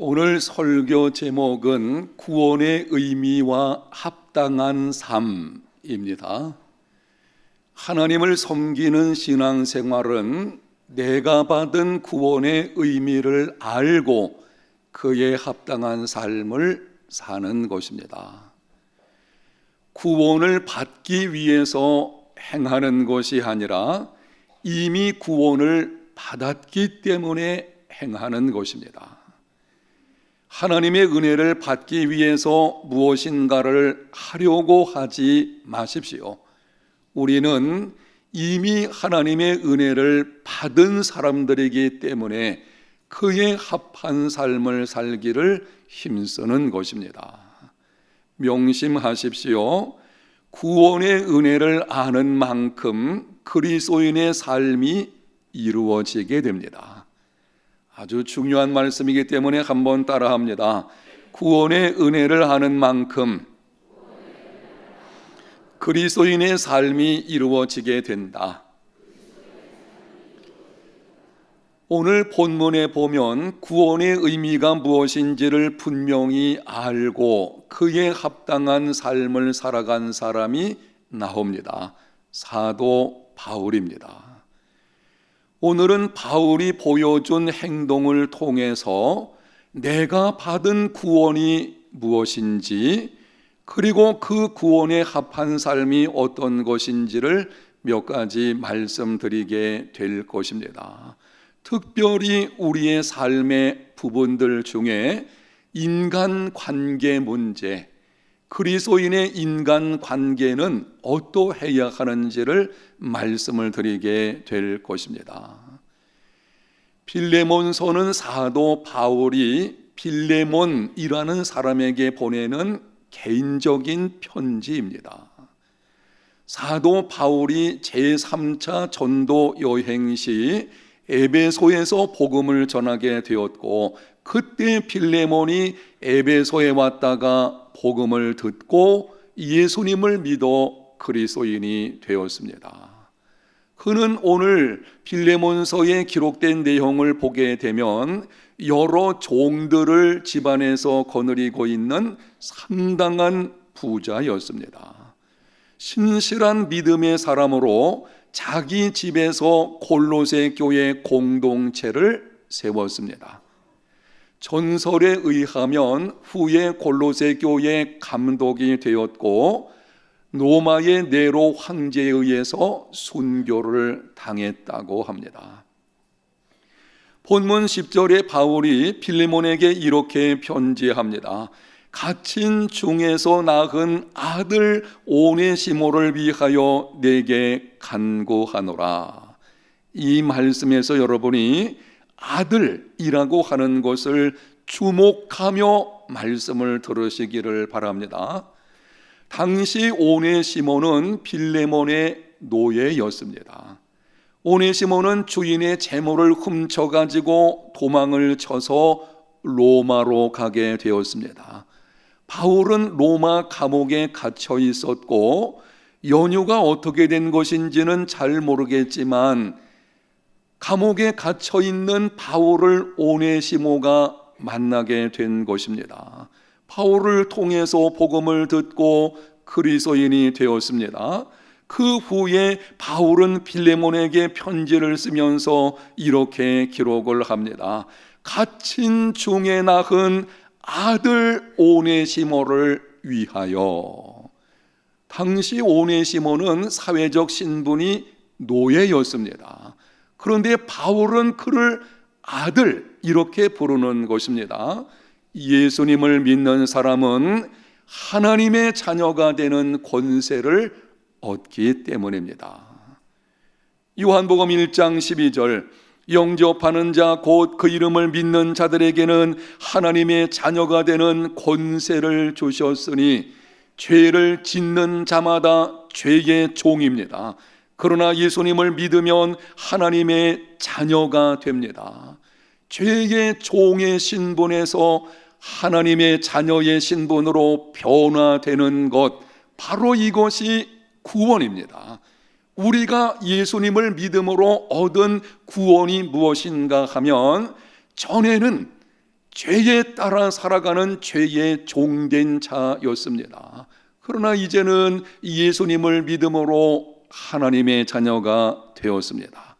오늘 설교 제목은 구원의 의미와 합당한 삶입니다. 하나님을 섬기는 신앙생활은 내가 받은 구원의 의미를 알고 그에 합당한 삶을 사는 것입니다. 구원을 받기 위해서 행하는 것이 아니라 이미 구원을 받았기 때문에 행하는 것입니다. 하나님의 은혜를 받기 위해서 무엇인가를 하려고 하지 마십시오. 우리는 이미 하나님의 은혜를 받은 사람들이기 때문에 그에 합한 삶을 살기를 힘쓰는 것입니다. 명심하십시오. 구원의 은혜를 아는 만큼 그리스도인의 삶이 이루어지게 됩니다. 아주 중요한 말씀이기 때문에 한번 따라합니다. 구원의 은혜를 아는 만큼 그리스도인의 삶이 이루어지게 된다. 오늘 본문에 보면 구원의 의미가 무엇인지를 분명히 알고 그에 합당한 삶을 살아간 사람이 나옵니다. 사도 바울입니다. 오늘은 바울이 보여준 행동을 통해서 내가 받은 구원이 무엇인지, 그리고 그 구원에 합한 삶이 어떤 것인지를 몇 가지 말씀드리게 될 것입니다. 특별히 우리의 삶의 부분들 중에 인간관계 문제, 그리스도인의 인간관계는 어떠해야 하는지를 말씀을 드리게 될 것입니다. 빌레몬서는 사도 바울이 빌레몬이라는 사람에게 보내는 개인적인 편지입니다. 사도 바울이 제3차 전도 여행 시 에베소에서 복음을 전하게 되었고, 그때 빌레몬이 에베소에 왔다가 복음을 듣고 예수님을 믿어 그리스도인이 되었습니다. 그는 오늘 빌레몬서에 기록된 내용을 보게 되면 여러 종들을 집안에서 거느리고 있는 상당한 부자였습니다. 신실한 믿음의 사람으로 자기 집에서 골로새 교회 공동체를 세웠습니다. 전설에 의하면 후에 골로새 교회 감독이 되었고 로마의 네로 황제에 의해서 순교를 당했다고 합니다. 본문 10절에 바울이 빌레몬에게 이렇게 편지합니다. 갇힌 중에서 낳은 아들 오네시모를 위하여 내게 간구하노라. 이 말씀에서 여러분이 아들이라고 하는 것을 주목하며 말씀을 들으시기를 바랍니다. 당시 오네시모는 빌레몬의 노예였습니다. 오네시모는 주인의 재물을 훔쳐가지고 도망을 쳐서 로마로 가게 되었습니다. 바울은 로마 감옥에 갇혀 있었고 연유가 어떻게 된 것인지는 잘 모르겠지만 감옥에 갇혀 있는 바울을 오네시모가 만나게 된 것입니다. 바울을 통해서 복음을 듣고 그리스도인이 되었습니다. 그 후에 바울은 빌레몬에게 편지를 쓰면서 이렇게 기록을 합니다. 갇힌 중에 낳은 아들 오네시모를 위하여. 당시 오네시모는 사회적 신분이 노예였습니다. 그런데 바울은 그를 아들 이렇게 부르는 것입니다. 예수님을 믿는 사람은 하나님의 자녀가 되는 권세를 얻기 때문입니다. 요한복음 1장 12절 영접하는 자 곧 그 이름을 믿는 자들에게는 하나님의 자녀가 되는 권세를 주셨으니 죄를 짓는 자마다 죄의 종입니다. 그러나 예수님을 믿으면 하나님의 자녀가 됩니다. 죄의 종의 신분에서 하나님의 자녀의 신분으로 변화되는 것, 바로 이것이 구원입니다. 우리가 예수님을 믿음으로 얻은 구원이 무엇인가 하면 전에는 죄에 따라 살아가는 죄의 종된 자였습니다. 그러나 이제는 예수님을 믿음으로 하나님의 자녀가 되었습니다.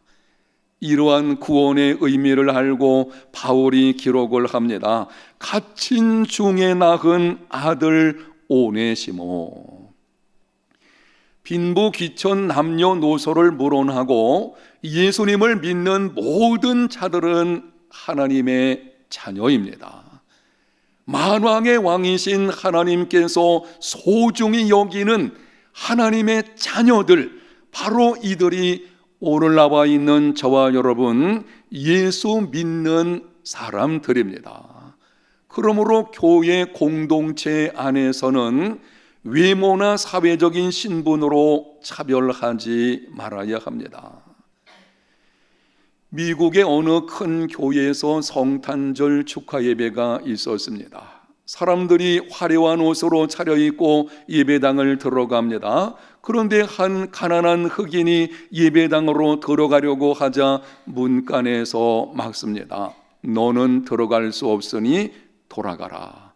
이러한 구원의 의미를 알고 바울이 기록을 합니다. 갇힌 중에 낳은 아들 오네시모. 빈부 귀천 남녀노소를 물어나고 예수님을 믿는 모든 자들은 하나님의 자녀입니다. 만왕의 왕이신 하나님께서 소중히 여기는 하나님의 자녀들, 바로 이들이 오늘 나와 있는 저와 여러분 예수 믿는 사람들입니다. 그러므로 교회 공동체 안에서는 외모나 사회적인 신분으로 차별하지 말아야 합니다. 미국의 어느 큰 교회에서 성탄절 축하 예배가 있었습니다. 사람들이 화려한 옷으로 차려입고 예배당을 들어갑니다. 그런데 한 가난한 흑인이 예배당으로 들어가려고 하자 문간에서 막습니다. 너는 들어갈 수 없으니 돌아가라.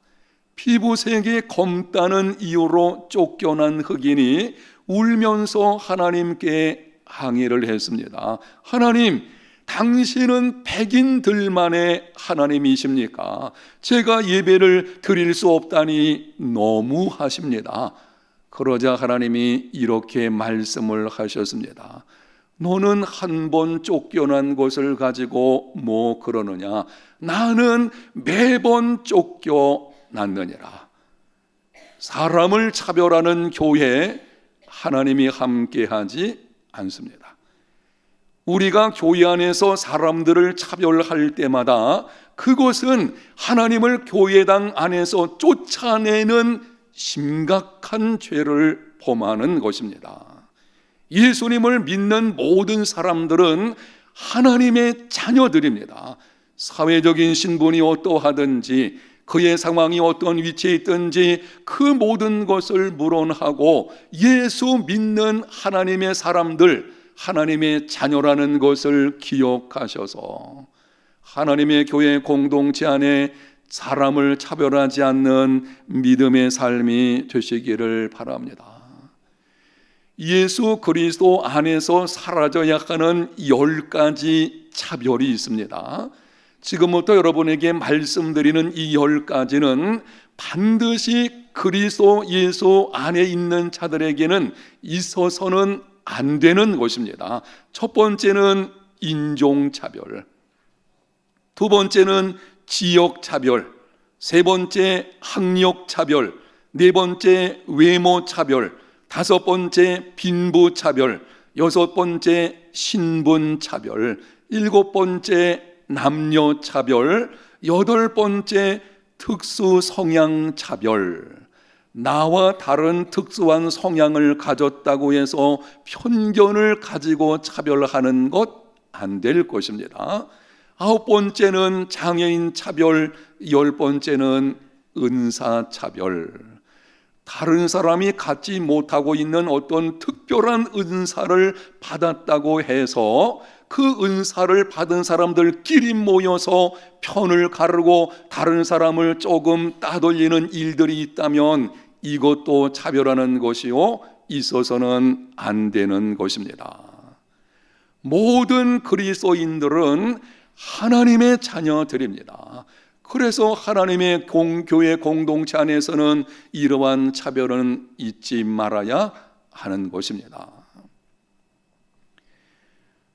피부색이 검다는 이유로 쫓겨난 흑인이 울면서 하나님께 항의를 했습니다. 하나님, 당신은 백인들만의 하나님이십니까? 제가 예배를 드릴 수 없다니 너무하십니다. 그러자 하나님이 이렇게 말씀을 하셨습니다. 너는 한 번 쫓겨난 것을 가지고 뭐 그러느냐? 나는 매번 쫓겨났느니라. 사람을 차별하는 교회에 하나님이 함께하지 않습니다. 우리가 교회 안에서 사람들을 차별할 때마다 그것은 하나님을 교회당 안에서 쫓아내는 심각한 죄를 범하는 것입니다. 예수님을 믿는 모든 사람들은 하나님의 자녀들입니다. 사회적인 신분이 어떠하든지 그의 상황이 어떤 위치에 있든지 그 모든 것을 물어하고 예수 믿는 하나님의 사람들, 하나님의 자녀라는 것을 기억하셔서 하나님의 교회 공동체 안에 사람을 차별하지 않는 믿음의 삶이 되시기를 바랍니다. 예수 그리스도 안에서 사라져야 하는 10가지 차별이 있습니다. 지금부터 여러분에게 말씀드리는 이 10가지는 반드시 그리스도 예수 안에 있는 자들에게는 있어서는 안 되는 것입니다. 첫 번째는 인종차별, 두 번째는 지역차별, 세 번째 학력차별, 네 번째 외모차별, 다섯 번째 빈부차별, 여섯 번째 신분차별, 일곱 번째 남녀차별, 여덟 번째 특수성향차별. 나와 다른 특수한 성향을 가졌다고 해서 편견을 가지고 차별하는 것 안 될 것입니다. 아홉 번째는 장애인 차별, 열 번째는 은사 차별. 다른 사람이 갖지 못하고 있는 어떤 특별한 은사를 받았다고 해서 그 은사를 받은 사람들끼리 모여서 편을 가르고 다른 사람을 조금 따돌리는 일들이 있다면 이것도 차별하는 것이요, 있어서는 안 되는 것입니다. 모든 그리스도인들은 하나님의 자녀들입니다. 그래서 하나님의 교회 공동체 안에서는 이러한 차별은 잊지 말아야 하는 것입니다.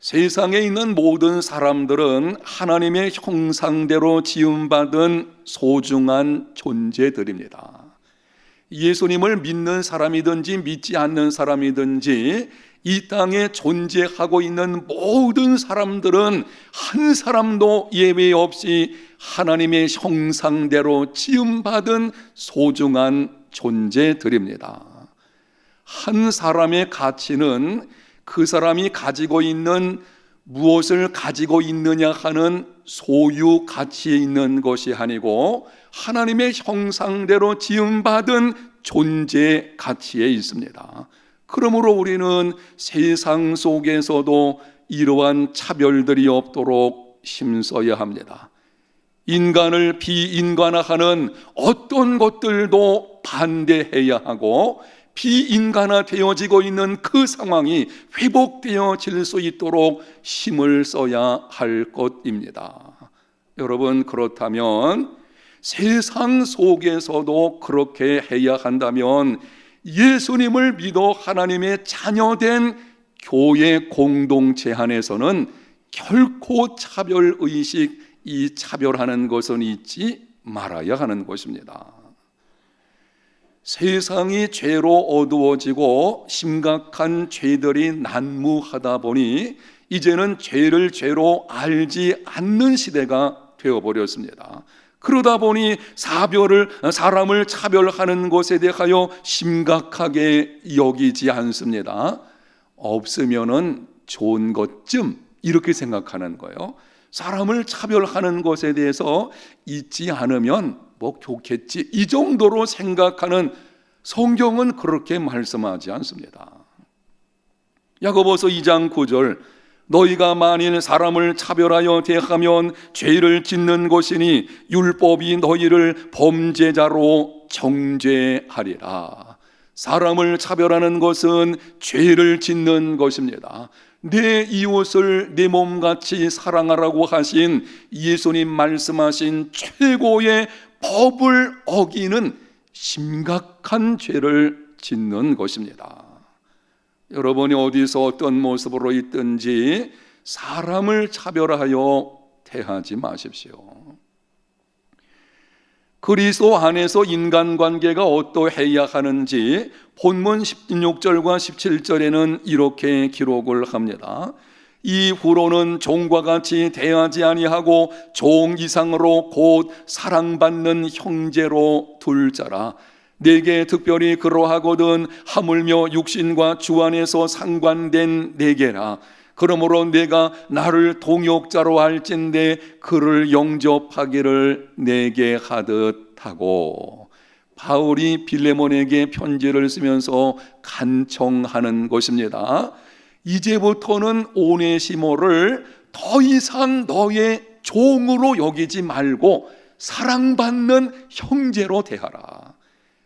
세상에 있는 모든 사람들은 하나님의 형상대로 지음받은 소중한 존재들입니다. 예수님을 믿는 사람이든지 믿지 않는 사람이든지 이 땅에 존재하고 있는 모든 사람들은 한 사람도 예외 없이 하나님의 형상대로 지음받은 소중한 존재들입니다. 한 사람의 가치는 그 사람이 가지고 있는 무엇을 가지고 있느냐 하는 소유 가치에 있는 것이 아니고 하나님의 형상대로 지음받은 존재 가치에 있습니다. 그러므로 우리는 세상 속에서도 이러한 차별들이 없도록 힘써야 합니다. 인간을 비인간화하는 어떤 것들도 반대해야 하고, 비인간화되어지고 있는 그 상황이 회복되어질 수 있도록 힘을 써야 할 것입니다. 여러분, 그렇다면 세상 속에서도 그렇게 해야 한다면 예수님을 믿어 하나님의 자녀된 교회 공동체 안에서는 결코 차별의식, 이 차별하는 것은 잊지 말아야 하는 것입니다. 세상이 죄로 어두워지고 심각한 죄들이 난무하다 보니 이제는 죄를 죄로 알지 않는 시대가 되어버렸습니다. 그러다 보니 사람을 차별하는 것에 대하여 심각하게 여기지 않습니다. 없으면은 좋은 것쯤 이렇게 생각하는 거예요. 사람을 차별하는 것에 대해서 있지 않으면 뭐 좋겠지, 이 정도로 생각하는, 성경은 그렇게 말씀하지 않습니다. 야고보서 2장 9절, 너희가 만일 사람을 차별하여 대하면 죄를 짓는 것이니 율법이 너희를 범죄자로 정죄하리라. 사람을 차별하는 것은 죄를 짓는 것입니다. 내 이웃을 내 몸같이 사랑하라고 하신 예수님 말씀하신 최고의 법을 어기는 심각한 죄를 짓는 것입니다. 여러분이 어디서 어떤 모습으로 있든지 사람을 차별하여 대하지 마십시오. 그리스도 안에서 인간관계가 어떠해야 하는지 본문 16절과 17절에는 이렇게 기록을 합니다. 이후로는 종과 같이 대하지 아니하고 종 이상으로 곧 사랑받는 형제로 둘 자라. 내게 특별히 그러하거든 하물며 육신과 주 안에서 상관된 내게라. 그러므로 내가 나를 동역자로 할진대 그를 영접하기를 내게 하듯 하고, 바울이 빌레몬에게 편지를 쓰면서 간청하는 것입니다. 이제부터는 오네시모를 더 이상 너의 종으로 여기지 말고 사랑받는 형제로 대하라.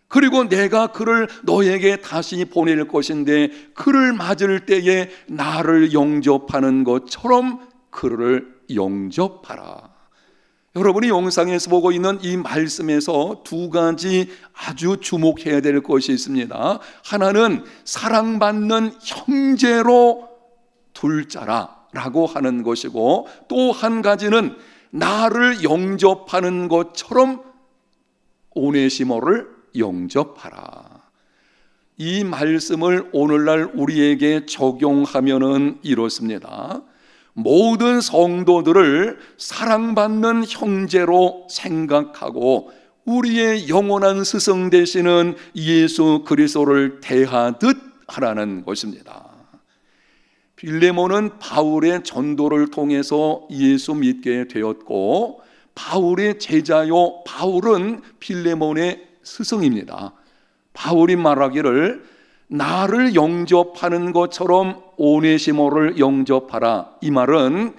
그리고 내가 그를 너에게 다시 보낼 것인데 그를 맞을 때에 나를 영접하는 것처럼 그를 영접하라. 여러분이 영상에서 보고 있는 이 말씀에서 두 가지 아주 주목해야 될 것이 있습니다. 하나는 사랑받는 형제로 둘 자라라고 하는 것이고, 또 한 가지는 나를 영접하는 것처럼 오네시모를 영접하라. 이 말씀을 오늘날 우리에게 적용하면은 이렇습니다. 모든 성도들을 사랑받는 형제로 생각하고 우리의 영원한 스승 되시는 예수 그리스도를 대하듯 하라는 것입니다. 빌레몬은 바울의 전도를 통해서 예수 믿게 되었고, 바울의 제자요, 바울은 빌레몬의 스승입니다. 바울이 말하기를 나를 영접하는 것처럼 오네시모를 영접하라. 이 말은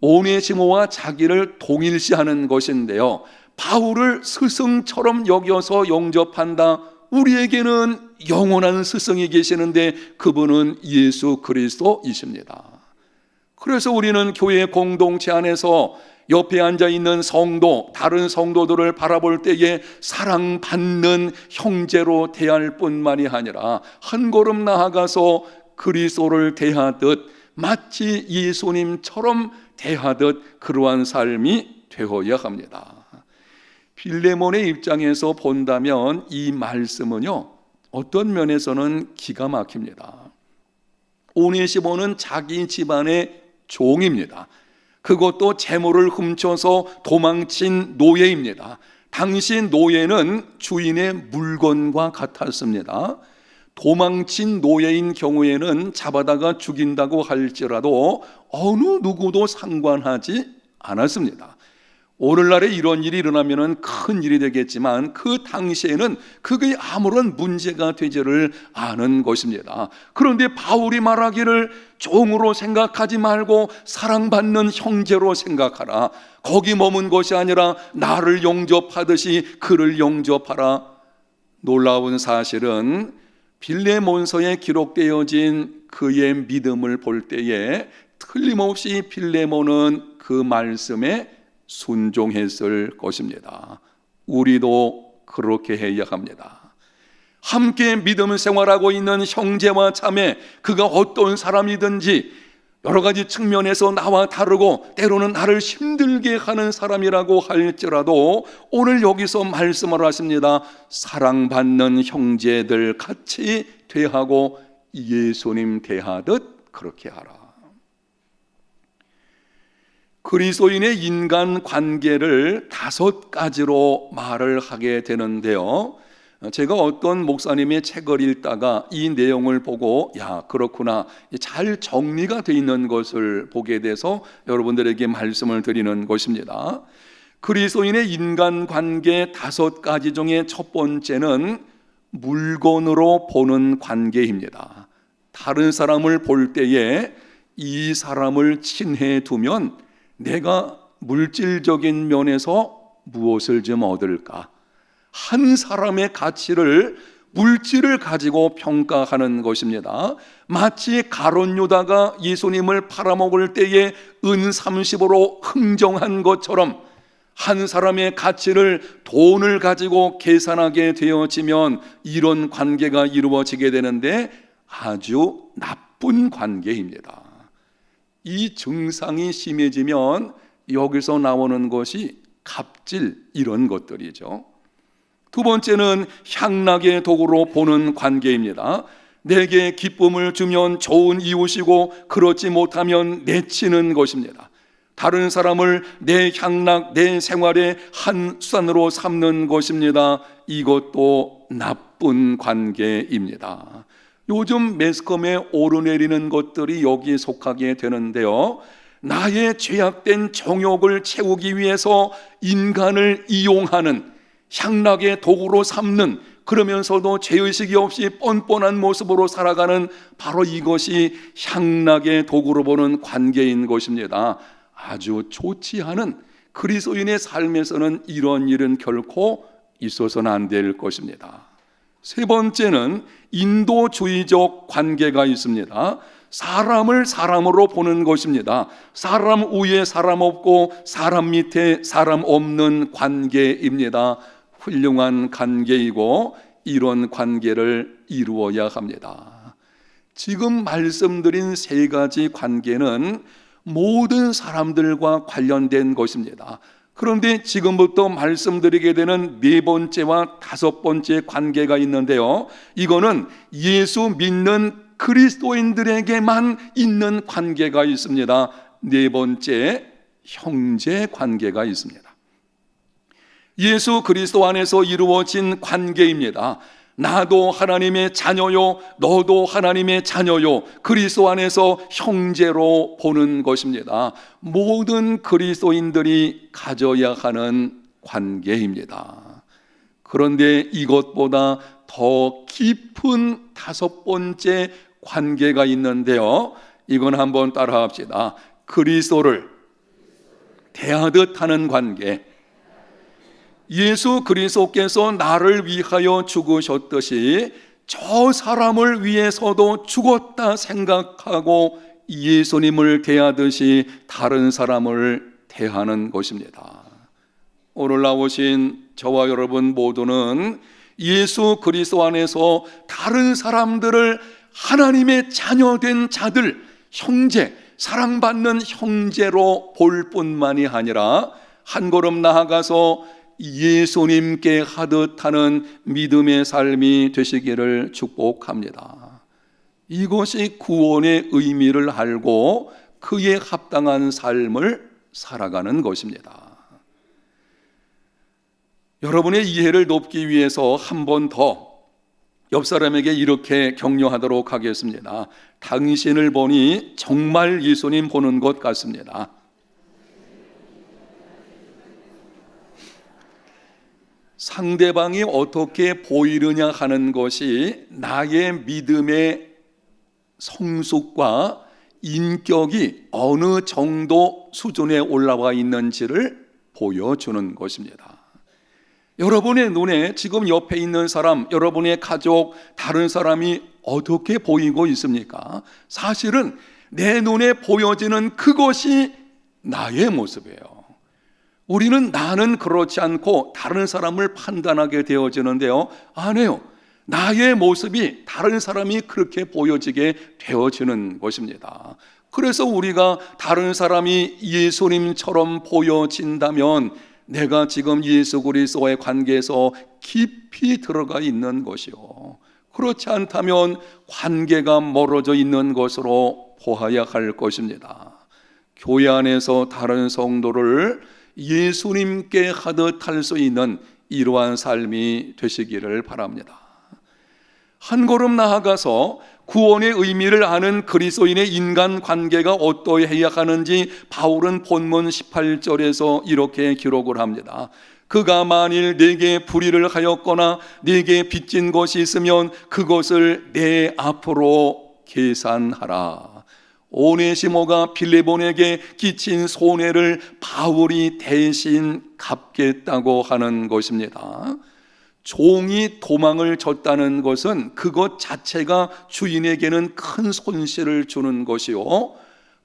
오네시모와 자기를 동일시하는 것인데요, 바울을 스승처럼 여겨서 영접한다. 우리에게는 영원한 스승이 계시는데 그분은 예수 그리스도이십니다. 그래서 우리는 교회 공동체 안에서 옆에 앉아있는 성도, 다른 성도들을 바라볼 때에 사랑받는 형제로 대할 뿐만이 아니라 한 걸음 나아가서 그리스도를 대하듯 마치 예수님처럼 대하듯 그러한 삶이 되어야 합니다. 빌레몬의 입장에서 본다면 이 말씀은요, 어떤 면에서는 기가 막힙니다. 오네시모는 자기 집안의 종입니다. 그것도 재물을 훔쳐서 도망친 노예입니다. 당시 노예는 주인의 물건과 같았습니다. 도망친 노예인 경우에는 잡아다가 죽인다고 할지라도 어느 누구도 상관하지 않았습니다. 오늘날에 이런 일이 일어나면 큰 일이 되겠지만 그 당시에는 그게 아무런 문제가 되지를 않은 것입니다. 그런데 바울이 말하기를 종으로 생각하지 말고 사랑받는 형제로 생각하라. 거기 머문 것이 아니라 나를 영접하듯이 그를 영접하라. 놀라운 사실은 빌레몬서에 기록되어진 그의 믿음을 볼 때에 틀림없이 빌레몬은 그 말씀에 순종했을 것입니다. 우리도 그렇게 해야 합니다. 함께 믿음 생활하고 있는 형제와 자매, 그가 어떤 사람이든지 여러 가지 측면에서 나와 다르고 때로는 나를 힘들게 하는 사람이라고 할지라도 오늘 여기서 말씀을 하십니다. 사랑받는 형제들 같이 대하고 예수님 대하듯 그렇게 하라. 그리스도인의 인간 관계를 5가지로 말을 하게 되는데요, 제가 어떤 목사님의 책을 읽다가 이 내용을 보고 야, 그렇구나, 잘 정리가 되어 있는 것을 보게 돼서 여러분들에게 말씀을 드리는 것입니다. 그리스도인의 인간 관계 5가지 중에 첫 번째는 물건으로 보는 관계입니다. 다른 사람을 볼 때에 이 사람을 친해 두면 내가 물질적인 면에서 무엇을 좀 얻을까? 한 사람의 가치를 물질을 가지고 평가하는 것입니다. 마치 가룟 유다가 예수님을 팔아먹을 때에 은 30으로 흥정한 것처럼 한 사람의 가치를 돈을 가지고 계산하게 되어지면 이런 관계가 이루어지게 되는데 아주 나쁜 관계입니다. 이 증상이 심해지면 여기서 나오는 것이 갑질, 이런 것들이죠. 두 번째는 향락의 도구로 보는 관계입니다. 내게 기쁨을 주면 좋은 이웃이고 그렇지 못하면 내치는 것입니다. 다른 사람을 내 향락, 내 생활의 한 수단으로 삼는 것입니다. 이것도 나쁜 관계입니다. 요즘 매스컴에 오르내리는 것들이 여기에 속하게 되는데요, 나의 죄악된 정욕을 채우기 위해서 인간을 이용하는, 향락의 도구로 삼는, 그러면서도 죄의식이 없이 뻔뻔한 모습으로 살아가는 바로 이것이 향락의 도구로 보는 관계인 것입니다. 아주 좋지 않은 그리스도인의 삶에서는 이런 일은 결코 있어서는 안 될 것입니다. 세 번째는 인도주의적 관계가 있습니다. 사람을 사람으로 보는 것입니다. 사람 위에 사람 없고 사람 밑에 사람 없는 관계입니다. 훌륭한 관계이고 이런 관계를 이루어야 합니다. 지금 말씀드린 3가지 관계는 모든 사람들과 관련된 것입니다. 그런데 지금부터 말씀드리게 되는 4번째와 5번째 관계가 있는데요, 이거는 예수 믿는 그리스도인들에게만 있는 관계가 있습니다. 4번째, 형제 관계가 있습니다. 예수 그리스도 안에서 이루어진 관계입니다. 나도 하나님의 자녀요, 너도 하나님의 자녀요, 그리스도 안에서 형제로 보는 것입니다. 모든 그리스도인들이 가져야 하는 관계입니다. 그런데 이것보다 더 깊은 5번째 관계가 있는데요, 이건 한번 따라합시다. 그리스도를 대하듯 하는 관계. 예수 그리스도께서 나를 위하여 죽으셨듯이 저 사람을 위해서도 죽었다 생각하고 예수님을 대하듯이 다른 사람을 대하는 것입니다. 오늘 나오신 저와 여러분 모두는 예수 그리스도 안에서 다른 사람들을 하나님의 자녀된 자들, 형제, 사랑받는 형제로 볼 뿐만이 아니라 한 걸음 나아가서 예수님께 하듯 하는 믿음의 삶이 되시기를 축복합니다. 이것이 구원의 의미를 알고 그에 합당한 삶을 살아가는 것입니다. 여러분의 이해를 돕기 위해서 한 번 더 옆 사람에게 이렇게 격려하도록 하겠습니다. 당신을 보니 정말 예수님 보는 것 같습니다. 상대방이 어떻게 보이느냐 하는 것이 나의 믿음의 성숙과 인격이 어느 정도 수준에 올라와 있는지를 보여주는 것입니다. 여러분의 눈에 지금 옆에 있는 사람, 여러분의 가족, 다른 사람이 어떻게 보이고 있습니까? 사실은 내 눈에 보여지는 그것이 나의 모습이에요. 우리는 나는 그렇지 않고 다른 사람을 판단하게 되어지는데요, 아니에요. 나의 모습이 다른 사람이 그렇게 보여지게 되어지는 것입니다. 그래서 우리가 다른 사람이 예수님처럼 보여진다면 내가 지금 예수 그리스도의 관계에서 깊이 들어가 있는 것이요, 그렇지 않다면 관계가 멀어져 있는 것으로 보아야 할 것입니다. 교회 안에서 다른 성도를 예수님께 하듯 할 수 있는 이러한 삶이 되시기를 바랍니다. 한 걸음 나아가서 구원의 의미를 아는 그리스도인의 인간관계가 어떠해야 하는지 바울은 본문 18절에서 이렇게 기록을 합니다. 그가 만일 내게 불의를 하였거나 내게 빚진 것이 있으면 그것을 내 앞으로 계산하라. 오네시모가 빌레몬에게 끼친 손해를 바울이 대신 갚겠다고 하는 것입니다. 종이 도망을 줬다는 것은 그것 자체가 주인에게는 큰 손실을 주는 것이요,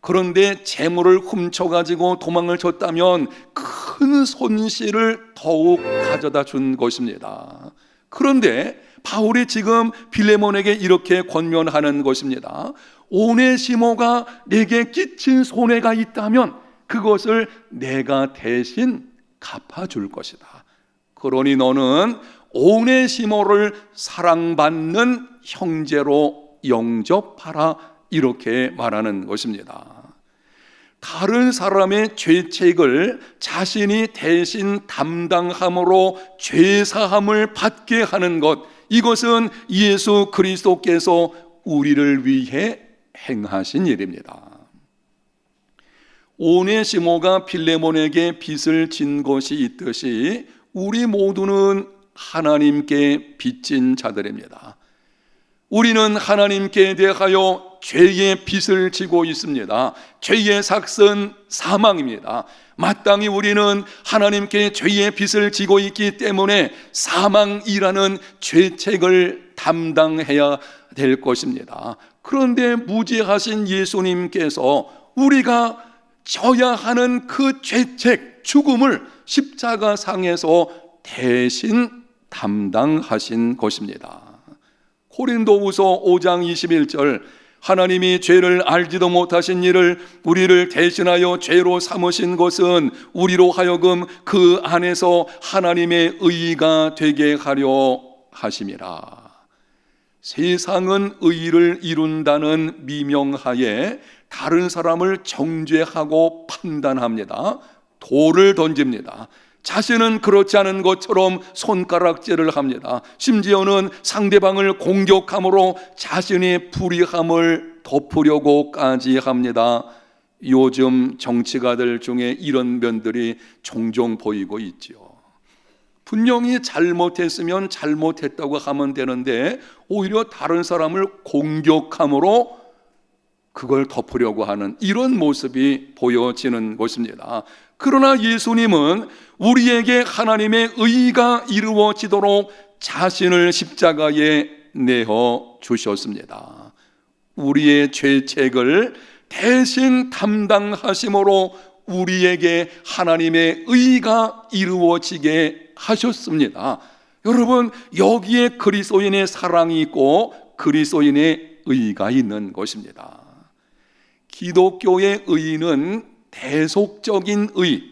그런데 재물을 훔쳐가지고 도망을 줬다면 큰 손실을 더욱 가져다 준 것입니다. 그런데 바울이 지금 빌레몬에게 이렇게 권면하는 것입니다. 오네시모가 내게 끼친 손해가 있다면 그것을 내가 대신 갚아줄 것이다. 그러니 너는 오네시모를 사랑받는 형제로 영접하라, 이렇게 말하는 것입니다. 다른 사람의 죄책을 자신이 대신 담당함으로 죄사함을 받게 하는 것, 이것은 예수 그리스도께서 우리를 위해 행하신 일입니다. 오네시모가 빌레몬에게 빚을 진 것이 있듯이 우리 모두는 하나님께 빚진 자들입니다. 우리는 하나님께 대하여 죄의 빚을 지고 있습니다. 죄의 삭은 사망입니다. 마땅히 우리는 하나님께 죄의 빚을 지고 있기 때문에 사망이라는 죄책을 담당해야 될 것입니다. 그런데 무지하신 예수님께서 우리가 져야 하는 그 죄책, 죽음을 십자가상에서 대신 담당하신 것입니다. 고린도후서 5장 21절, 하나님이 죄를 알지도 못하신 이를 우리를 대신하여 죄로 삼으신 것은 우리로 하여금 그 안에서 하나님의 의가 되게 하려 하심이라. 세상은 의를 이룬다는 미명하에 다른 사람을 정죄하고 판단합니다. 돌을 던집니다. 자신은 그렇지 않은 것처럼 손가락질을 합니다. 심지어는 상대방을 공격함으로 자신의 불의함을 덮으려고까지 합니다. 요즘 정치가들 중에 이런 면들이 종종 보이고 있죠. 분명히 잘못했으면 잘못했다고 하면 되는데 오히려 다른 사람을 공격함으로 그걸 덮으려고 하는 이런 모습이 보여지는 것입니다. 그러나 예수님은 우리에게 하나님의 의가 이루어지도록 자신을 십자가에 내어 주셨습니다. 우리의 죄책을 대신 담당하심으로 우리에게 하나님의 의가 이루어지게 하셨습니다. 여러분, 여기에 그리스도인의 사랑이 있고 그리스도인의 의가 있는 것입니다. 기독교의 의는 대속적인 의,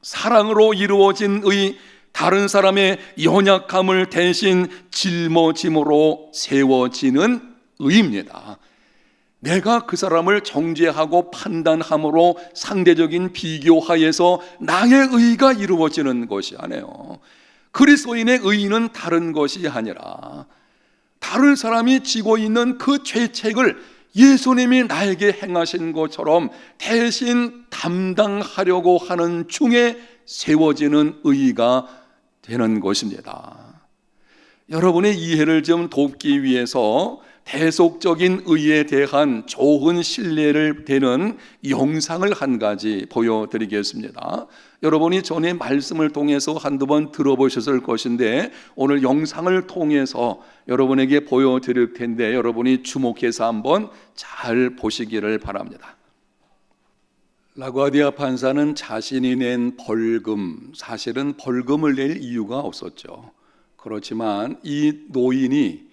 사랑으로 이루어진 의, 다른 사람의 연약함을 대신 짊어짐으로 세워지는 의입니다. 내가 그 사람을 정죄하고 판단함으로 상대적인 비교하에서 나의 의가 이루어지는 것이 아니에요. 그리스도인의 의는 다른 것이 아니라 다른 사람이 지고 있는 그 죄책을 예수님이 나에게 행하신 것처럼 대신 담당하려고 하는 중에 세워지는 의가 되는 것입니다. 여러분의 이해를 좀 돕기 위해서 대속적인 의에 대한 좋은 신뢰를 되는 영상을 한 가지 보여드리겠습니다. 여러분이 전에 말씀을 통해서 한두 번 들어보셨을 것인데 오늘 영상을 통해서 여러분에게 보여드릴 텐데 여러분이 주목해서 한번 잘 보시기를 바랍니다. 라과디아 판사는 자신이 낸 벌금, 사실은 벌금을 낼 이유가 없었죠. 그렇지만 이 노인이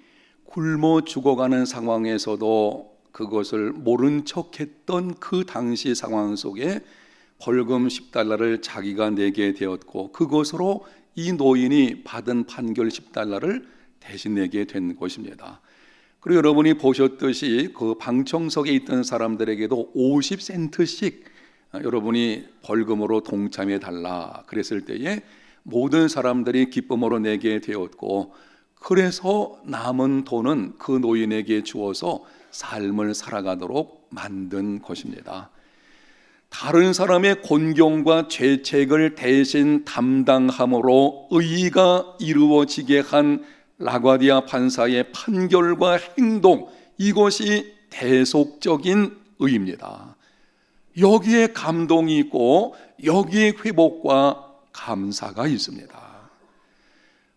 굶어 죽어가는 상황에서도 그것을 모른 척했던 그 당시 상황 속에 벌금 10달러를 자기가 내게 되었고 그것으로 이 노인이 받은 판결 10달러를 대신 내게 된 것입니다. 그리고 여러분이 보셨듯이 그 방청석에 있던 사람들에게도 50센트씩 여러분이 벌금으로 동참해 달라 그랬을 때에 모든 사람들이 기쁨으로 내게 되었고 그래서 남은 돈은 그 노인에게 주어서 삶을 살아가도록 만든 것입니다. 다른 사람의 곤경과 죄책을 대신 담당함으로 의의가 이루어지게 한 라과디아 판사의 판결과 행동, 이것이 대속적인 의입니다. 여기에 감동이 있고 여기에 회복과 감사가 있습니다.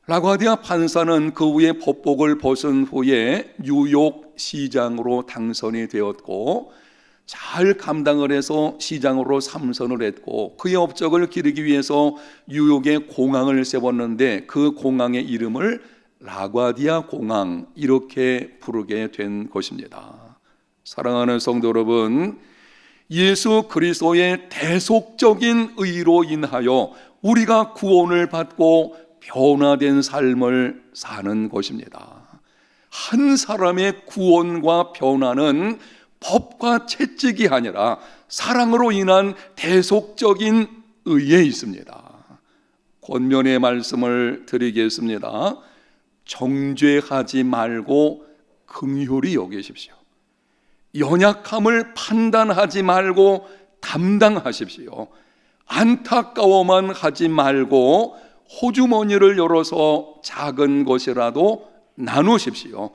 라과디아 판사는 그 후에 법복을 벗은 후에 뉴욕 시장으로 당선이 되었고 잘 감당을 해서 시장으로 삼선을 했고 그의 업적을 기르기 위해서 뉴욕에 공항을 세웠는데 그 공항의 이름을 라과디아 공항 이렇게 부르게 된 것입니다. 사랑하는 성도 여러분, 예수 그리스도의 대속적인 의로 인하여 우리가 구원을 받고 변화된 삶을 사는 것입니다. 한 사람의 구원과 변화는 법과 채찍이 아니라 사랑으로 인한 대속적인 의에 있습니다. 권면의 말씀을 드리겠습니다. 정죄하지 말고 긍휼히 여기십시오. 연약함을 판단하지 말고 담당하십시오. 안타까워만 하지 말고 호주머니를 열어서 작은 것이라도 나누십시오.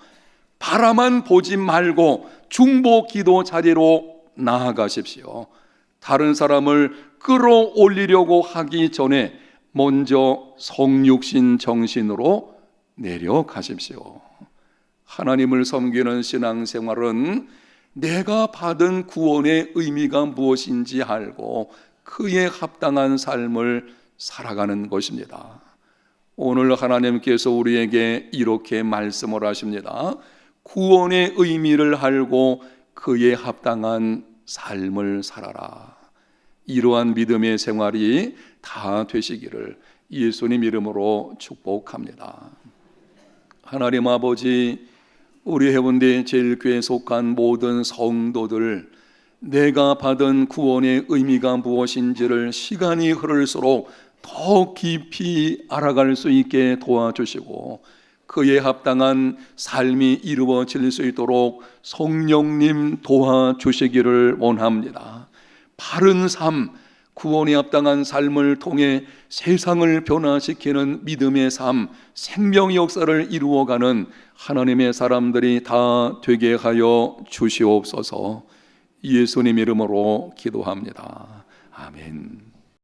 바라만 보지 말고 중보 기도 자리로 나아가십시오. 다른 사람을 끌어올리려고 하기 전에 먼저 성육신 정신으로 내려가십시오. 하나님을 섬기는 신앙생활은 내가 받은 구원의 의미가 무엇인지 알고 그에 합당한 삶을 살아가는 것입니다. 오늘 하나님께서 우리에게 이렇게 말씀을 하십니다. 구원의 의미를 알고 그에 합당한 삶을 살아라. 이러한 믿음의 생활이 다 되시기를 예수님 이름으로 축복합니다. 하나님 아버지, 우리 해운대 제일교회에 속한 모든 성도들, 내가 받은 구원의 의미가 무엇인지를 시간이 흐를수록 더 깊이 알아갈 수 있게 도와주시고 그에 합당한 삶이 이루어질 수 있도록 성령님 도와주시기를 원합니다. 바른 삶, 구원에 합당한 삶을 통해 세상을 변화시키는 믿음의 삶, 생명의 역사를 이루어가는 하나님의 사람들이 다 되게 하여 주시옵소서. 예수님 이름으로 기도합니다. 아멘.